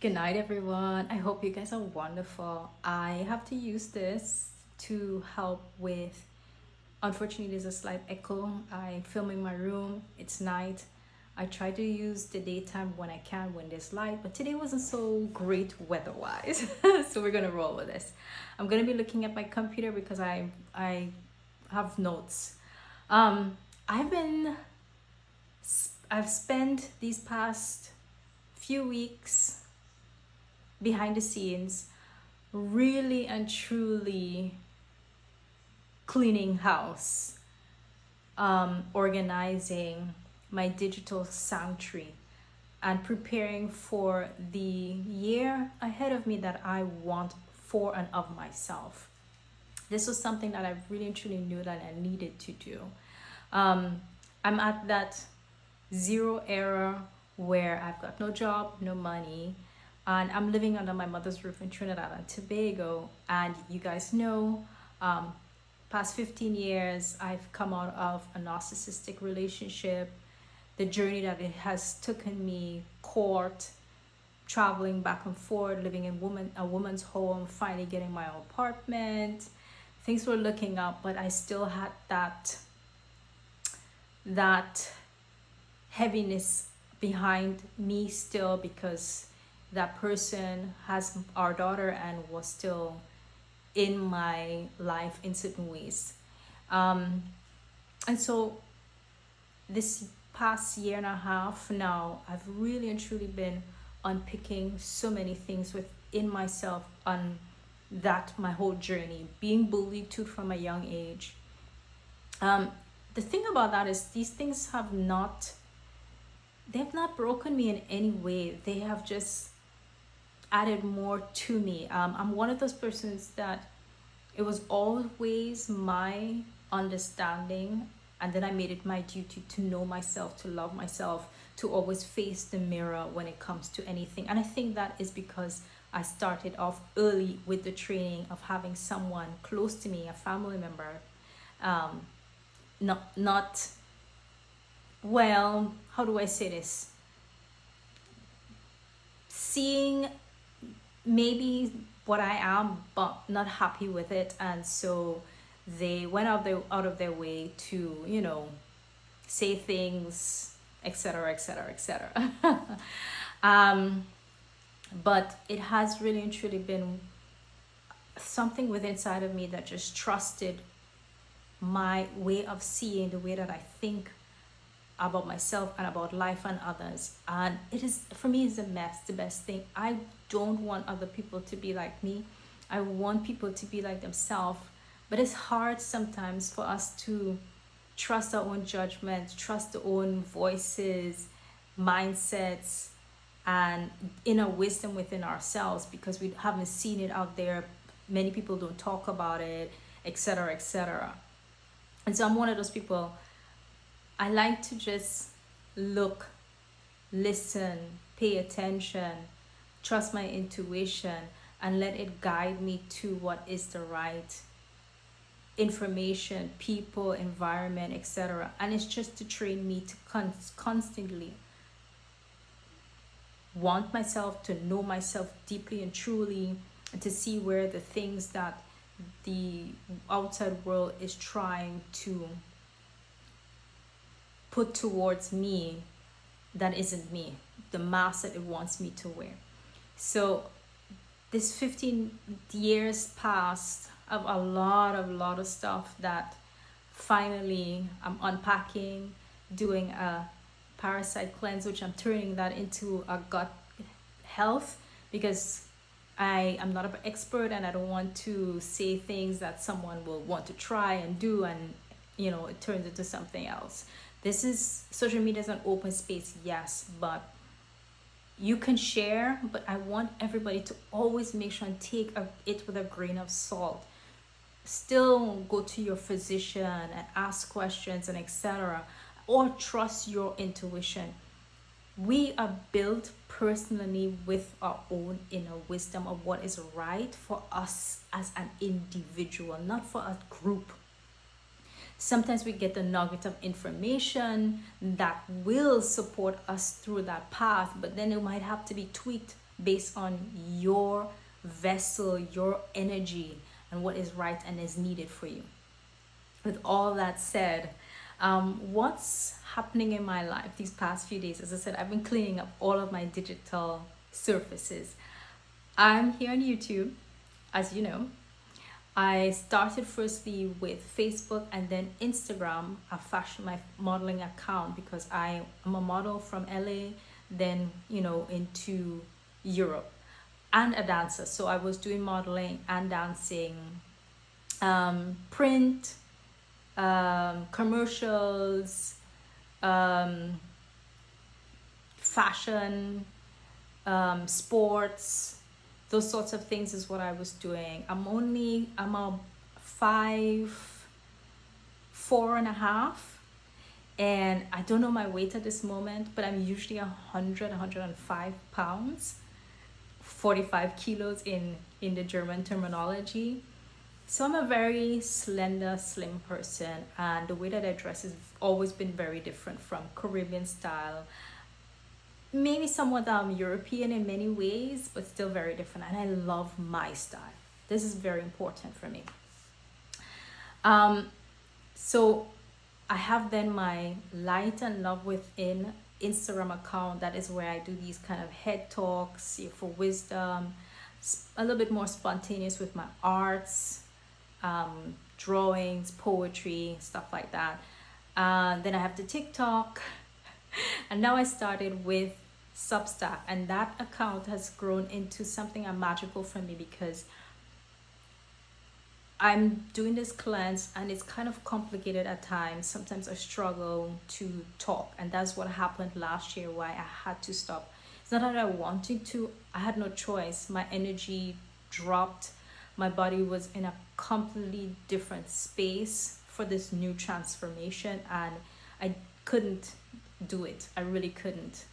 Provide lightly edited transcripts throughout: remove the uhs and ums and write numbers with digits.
Good night, everyone. I hope you guys are wonderful. I have to use this to help with, unfortunately, there's a slight echo. I film in my room, it's night. I try to use the daytime when I can when there's light, but today wasn't so great weather-wise. So we're gonna roll with this. I'm gonna be looking at my computer because I have notes. Um, I've been I've spent these past few weeks behind the scenes really and truly cleaning house, organizing my digital sanctuary, and preparing for the year ahead of me that I want for and of myself. This was something that I really and truly knew that I needed to do. I'm at that zero era where I've got no job, no money, and I'm living under my mother's roof in Trinidad and Tobago. And you guys know, past 15 years, I've come out of a narcissistic relationship, the journey that it has taken me, court, traveling back and forth, living in a woman's home, finally getting my own apartment. Things were looking up, but I still had that heaviness behind me still, because that person has our daughter and was still in my life in certain ways. And so this past year and a half now, I've really and truly been unpicking so many things within myself on that my whole journey, being bullied too from a young age. The thing about that is these things they've not broken me in any way. They have just added more to me. I'm one of those persons that it was always my understanding, and then I made it my duty to know myself, to love myself, to always face the mirror when it comes to anything. And I think that is because I started off early with the training of having someone close to me, a family member, not well, how do I say this? Seeing maybe what I am, but not happy with it, and so they went out of their way to, say things, etc., etc., etc. But it has really and truly been something within inside of me that just trusted my way of seeing, the way that I think about myself and about life and others. And it is, for me, it's the best thing. I don't want other people to be like me. I want people to be like themselves. But it's hard sometimes for us to trust our own judgment, trust our own voices, mindsets, and inner wisdom within ourselves, because we haven't seen it out there. Many people don't talk about it, etc., etc. And so I'm one of those people. I like to just look, listen, pay attention, trust my intuition, and let it guide me to what is the right information, people, environment, etc. And it's just to train me to constantly want myself, to know myself deeply and truly, and to see where the things that the outside world is trying to put towards me that isn't me, the mask that it wants me to wear. So this 15 years past of a lot of stuff that finally I'm unpacking, doing a parasite cleanse, which I'm turning that into a gut health, because I am not an expert and I don't want to say things that someone will want to try and do, and it turns into something else. This is, social media is an open space, yes, but you can share, but I want everybody to always make sure and take it with a grain of salt. Still go to your physician and ask questions and etc., or trust your intuition. We are built personally with our own inner wisdom of what is right for us as an individual, not for a group. Sometimes we get a nugget of information that will support us through that path, but then it might have to be tweaked, based on your vessel, your energy, and what is right and is needed for you. With all that said, what's happening in my life these past few days? As I said, I've been cleaning up all of my digital surfaces. I'm here on YouTube, as you know. I started firstly with Facebook and then Instagram. I fashioned my modeling account because I am a model from LA, then into Europe, and a dancer. So I was doing modeling and dancing, print, commercials, fashion, sports, those sorts of things is what I was doing. I'm a 5'4.5", and I don't know my weight at this moment, but I'm usually 105 pounds, 45 kilos in the German terminology. So I'm a very slender, slim person, and the way that I dress has always been very different from Caribbean style. Maybe somewhat European in many ways, but still very different. And I love my style. This is very important for me. So I have then my Light and Love Within Instagram account. That is where I do these kind of head talks for wisdom, a little bit more spontaneous with my arts, drawings, poetry, stuff like that. Then I have the TikTok. And now I started with Substack, and that account has grown into something magical for me because I'm doing this cleanse and it's kind of complicated at times. Sometimes I struggle to talk, and that's what happened last year, why I had to stop. It's not that I wanted to, I had no choice. My energy dropped. My body was in a completely different space for this new transformation, and I couldn't do it. I really couldn't.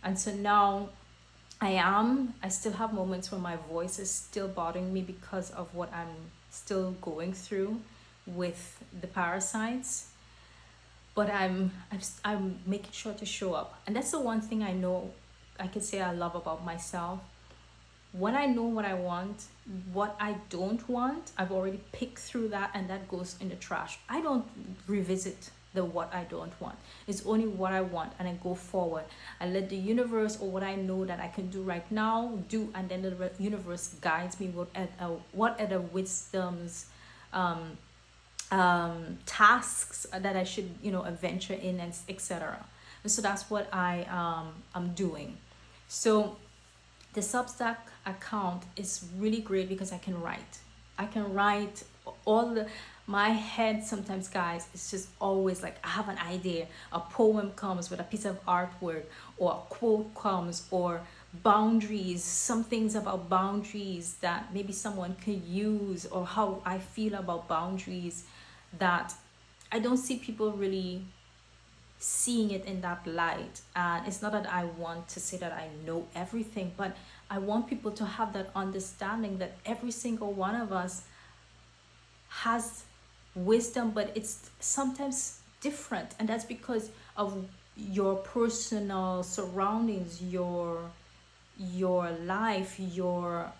And so now I still have moments where my voice is still bothering me because of what I'm still going through with the parasites, but I'm making sure to show up. And that's the one thing I know I can say I love about myself. When I know what I want, what I don't want, I've already picked through that, and that goes in the trash. I don't revisit the what I don't want. It's only what I want, and I go forward. I let the universe, or what I know that I can do right now, do, and then the universe guides me what are the wisdoms, tasks that I should adventure in, and etc. And so that's what I'm doing. So the Substack account is really great because I can write my head sometimes, guys, it's just always like I have an idea. A poem comes with a piece of artwork, or a quote comes, or boundaries, some things about boundaries that maybe someone can use, or how I feel about boundaries that I don't see people really seeing it in that light. And it's not that I want to say that I know everything, but I want people to have that understanding that every single one of us has wisdom, but it's sometimes different, and that's because of your personal surroundings, your life, your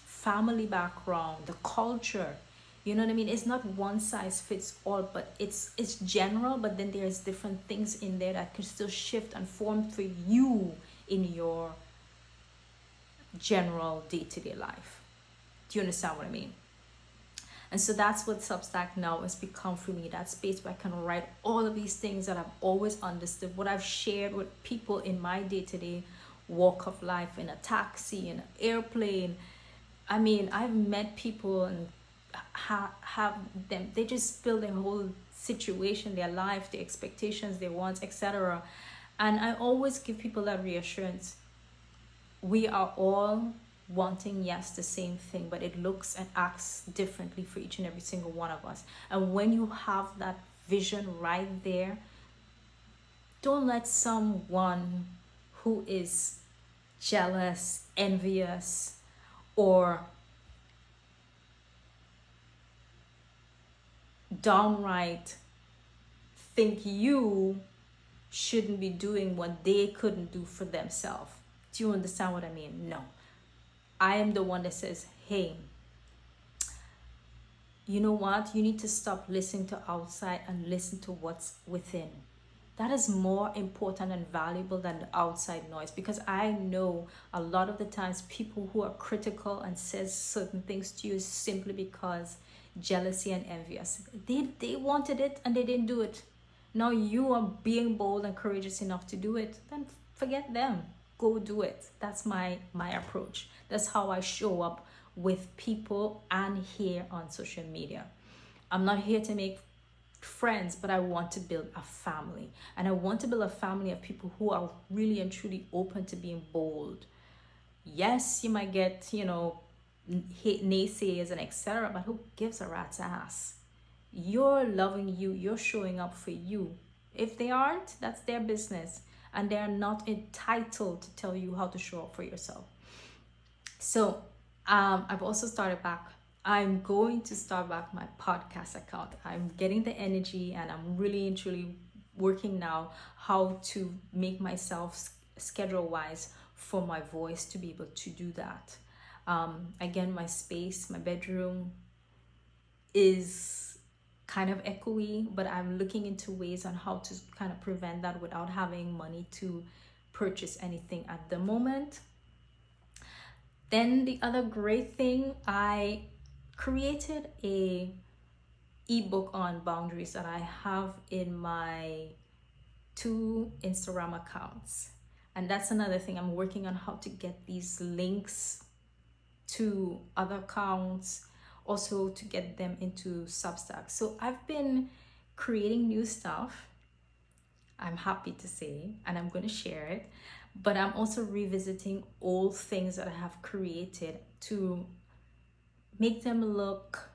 family background, the culture. You know what I mean? It's not one size fits all, but it's general, but then there's different things in there that can still shift and form for you in your general day-to-day life. Do you understand what I mean? And so that's what Substack now has become for me, that space where I can write all of these things that I've always understood, what I've shared with people in my day-to-day walk of life, in a taxi, in an airplane. I mean, I've met people and have them, they just spill their whole situation, their life, their expectations, their wants, etc. And I always give people that reassurance. We are all wanting, yes, the same thing, but it looks and acts differently for each and every single one of us. And when you have that vision right there, don't let someone who is jealous, envious, or downright think you shouldn't be doing what they couldn't do for themselves. Do you understand what I mean? No. I am the one that says, hey, you know what? You need to stop listening to outside and listen to what's within. That is more important and valuable than the outside noise, because I know a lot of the times people who are critical and says certain things to you simply because jealousy and envious. They wanted it and they didn't do it. Now you are being bold and courageous enough to do it, then forget them. Go do it. That's my approach. That's how I show up with people and here on social media. I'm not here to make friends, but I want to build a family. And I want to build a family of people who are really and truly open to being bold. Yes, you might get, naysayers and etc., but who gives a rat's ass? You're loving you, you're showing up for you. If they aren't, that's their business, and they're not entitled to tell you how to show up for yourself. So I've also started back. I'm going to start back my podcast account. I'm getting the energy, and I'm really and truly working now how to make myself schedule wise for my voice to be able to do that. Again, my space, my bedroom is kind of echoey, but I'm looking into ways on how to kind of prevent that without having money to purchase anything at the moment. Then the other great thing, I created a ebook on boundaries that I have in my 2 Instagram accounts. And that's another thing. I'm working on how to get these links to other accounts, also to get them into Substack. So I've been creating new stuff, I'm happy to say, and I'm going to share it. But I'm also revisiting old things that I have created to make them look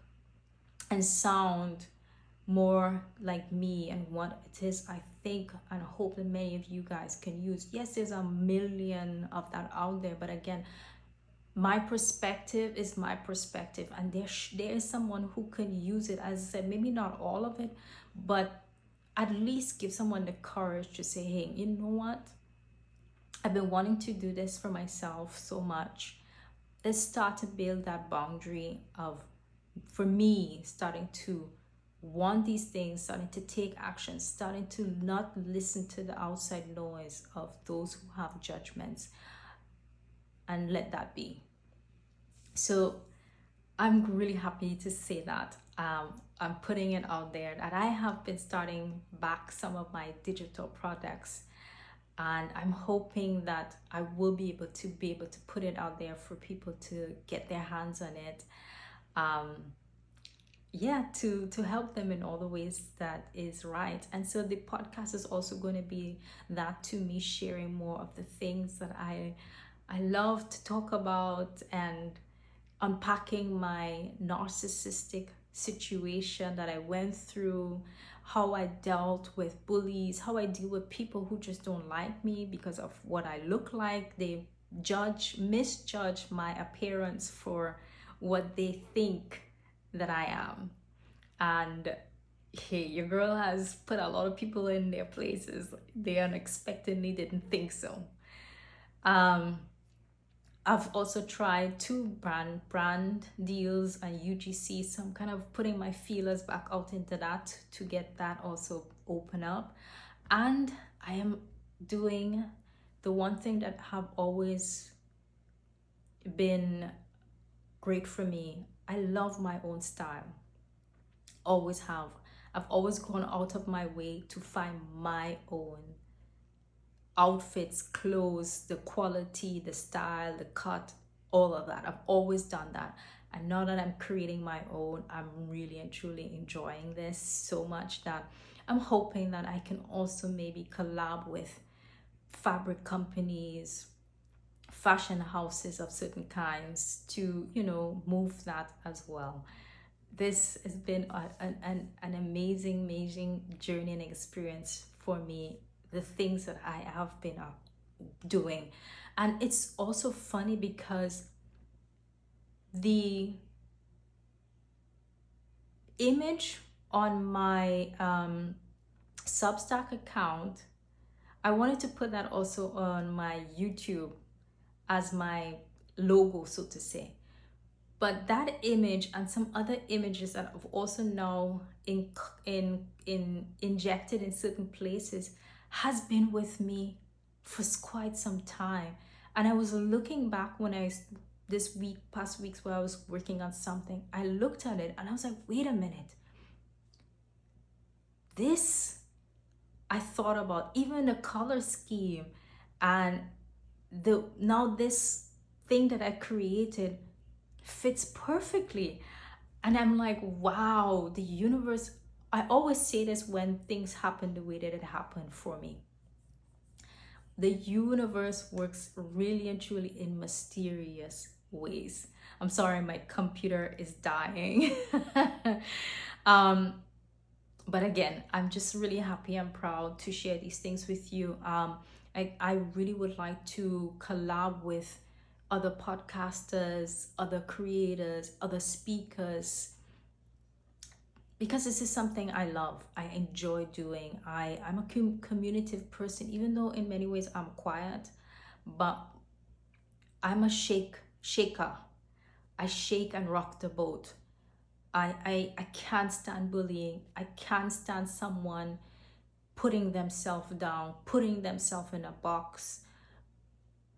and sound more like me and what it is I think and hope that many of you guys can use. Yes, there's a million of that out there, but again, my perspective is my perspective, and there is someone who can use it. As I said, maybe not all of it, but at least give someone the courage to say, hey, you know what? I've been wanting to do this for myself so much. Let's start to build that boundary of, for me, starting to want these things, starting to take action, starting to not listen to the outside noise of those who have judgments, and let that be. So I'm really happy to say that I'm putting it out there that I have been starting back some of my digital products, and I'm hoping that I will be able to put it out there for people to get their hands on it. To help them in all the ways that is right. And so the podcast is also going to be that, to me, sharing more of the things that I love to talk about, and unpacking my narcissistic situation that I went through, how I dealt with bullies, how I deal with people who just don't like me because of what I look like. They misjudge my appearance for what they think that I am. And hey, your girl has put a lot of people in their places. They unexpectedly didn't think so. I've also tried 2 brand deals and UGC, so I'm kind of putting my feelers back out into that to get that also open up. And I am doing the one thing that have always been great for me. I love my own style. Always have. I've always gone out of my way to find my own outfits, clothes, the quality, the style, the cut, all of that. I've always done that. And now that I'm creating my own, I'm really and truly enjoying this so much that I'm hoping that I can also maybe collab with fabric companies, fashion houses of certain kinds to, move that as well. This has been an amazing journey and experience for me, the things that I have been doing. And it's also funny because the image on my Substack account, I wanted to put that also on my YouTube as my logo, so to say. But that image and some other images that I've also now injected in certain places has been with me for quite some time. And I was looking back when past weeks where I was working on something, I looked at it and I was like, wait a minute. This I thought about, even the color scheme, and this thing that I created fits perfectly. And I'm like, wow, the universe. I always say this when things happen the way that it happened for me. The universe works really and truly in mysterious ways. I'm sorry, my computer is dying. But again, I'm just really happy and proud to share these things with you. I really would like to collab with other podcasters, other creators, other speakers, because this is something I love. I enjoy doing. I'm a communicative person, even though in many ways I'm quiet, but I'm a shaker. I shake and rock the boat. I can't stand bullying. I can't stand someone putting themselves down, putting themselves in a box,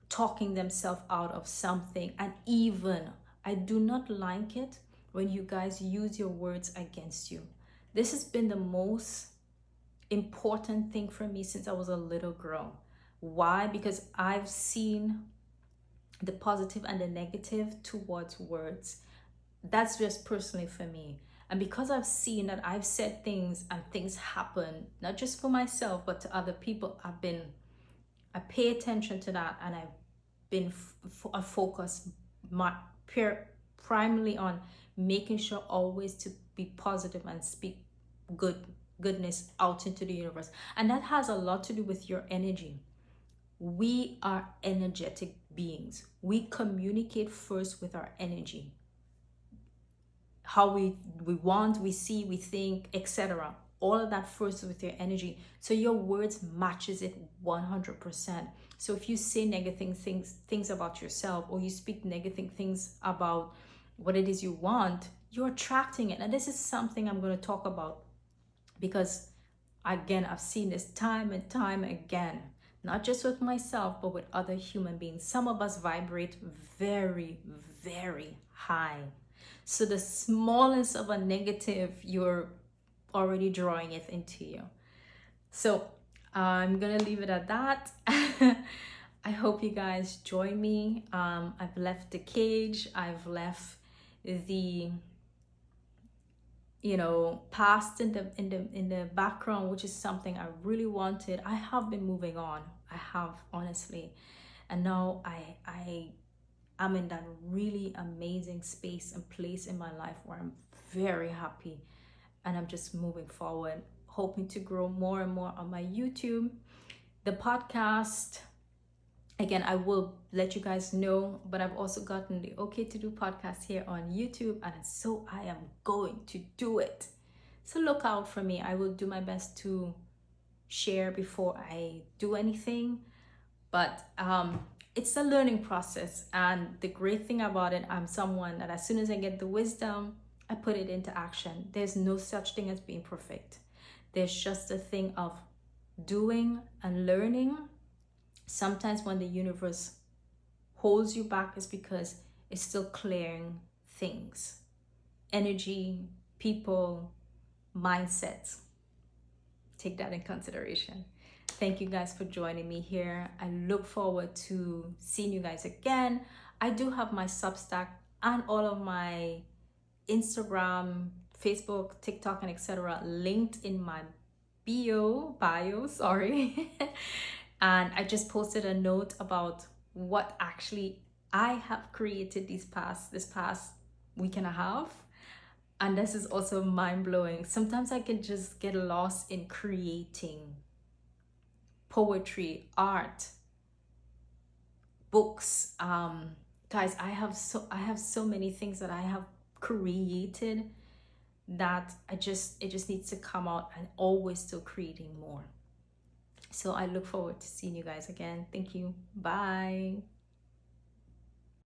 talking themselves out of something. And even I do not like it when you guys use your words against you. This has been the most important thing for me since I was a little girl. Why? Because I've seen the positive and the negative towards words. That's just personally for me. And because I've seen that I've said things and things happen, not just for myself, but to other people, I pay attention to that, and I've been a focus primarily on making sure always to be positive and speak goodness out into the universe. And that has a lot to do with your energy. We are energetic beings. We communicate first with our energy. How we want, we see, we think, etc. All of that first with your energy. So your words matches it 100%. So if you say negative things about yourself, or you speak negative things about what it is you want, you're attracting it. And this is something I'm going to talk about, because again, I've seen this time and time again, not just with myself, but with other human beings. Some of us vibrate very, very high. So the smallest of a negative, you're already drawing it into you. So I'm gonna leave it at that. I hope you guys join me. I've left the cage. I've left the past in the background, which is something I really wanted. I have been moving on. I have, honestly, and now I'm in that really amazing space and place in my life where I'm very happy, and I'm just moving forward, hoping to grow more and more on my YouTube. The podcast, again, I will let you guys know, but I've also gotten the okay to do podcast here on YouTube, and so I am going to do it. So look out for me. I will do my best to share before I do anything, but it's a learning process. And the great thing about it, I'm someone that as soon as I get the wisdom, I put it into action. There's no such thing as being perfect. There's just a thing of doing and learning. Sometimes when the universe holds you back, is because it's still clearing things, energy, people, mindsets. Take that in consideration. Thank you guys for joining me here. I look forward to seeing you guys again. I do have my Substack and all of my Instagram, Facebook, TikTok, and etc. linked in my bio, sorry. And I just posted a note about what actually I have created this past week and a half. And this is also mind-blowing. Sometimes I can just get lost in creating poetry, art, books. Guys, I have so many things that I have created that it just needs to come out, and always still creating more. So I look forward to seeing you guys again. Thank you. Bye.